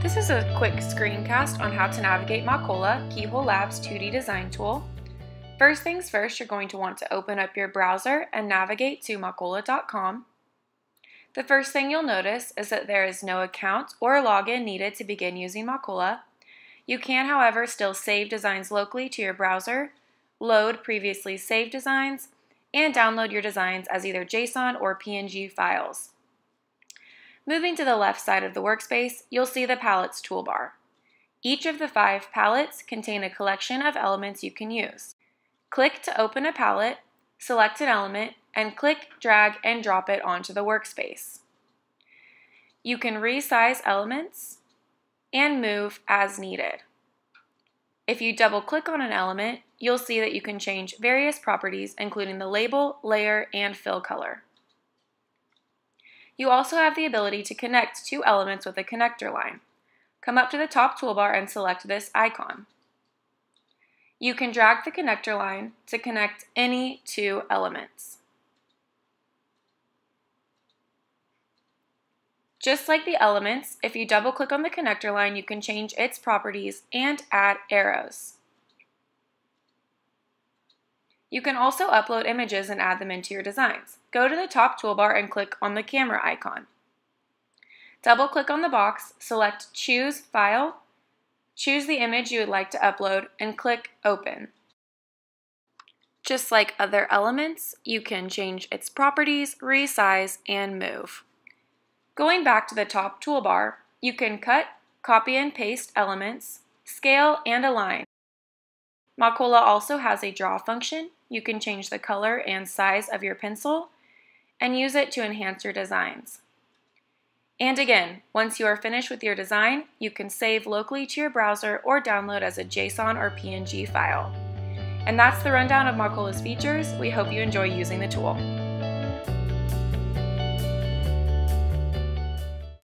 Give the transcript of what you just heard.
This is a quick screencast on how to navigate MockOla, Keyhole Lab's 2D design tool. First things first, you're going to want to open up your browser and navigate to mockola.com. The first thing you'll notice is that there is no account or login needed to begin using MockOla. You can, however, still save designs locally to your browser, load previously saved designs, and download your designs as either JSON or PNG files. Moving to the left side of the workspace, you'll see the Palettes toolbar. Each of the 5 palettes contain a collection of elements you can use. Click to open a palette, select an element, and click, drag, and drop it onto the workspace. You can resize elements and move as needed. If you double-click on an element, you'll see that you can change various properties, including the label, layer, and fill color. You also have the ability to connect 2 elements with a connector line. Come up to the top toolbar and select this icon. You can drag the connector line to connect any 2 elements. Just like the elements, if you double-click on the connector line, you can change its properties and add arrows. You can also upload images and add them into your designs. Go to the top toolbar and click on the camera icon. Double-click on the box, select Choose File, choose the image you would like to upload, and click Open. Just like other elements, you can change its properties, resize, and move. Going back to the top toolbar, you can cut, copy and paste elements, scale, and align. MockOla also has a draw function. You can change the color and size of your pencil and use it to enhance your designs. And again, once you are finished with your design, you can save locally to your browser or download as a JSON or PNG file. And that's the rundown of MockOla's features. We hope you enjoy using the tool.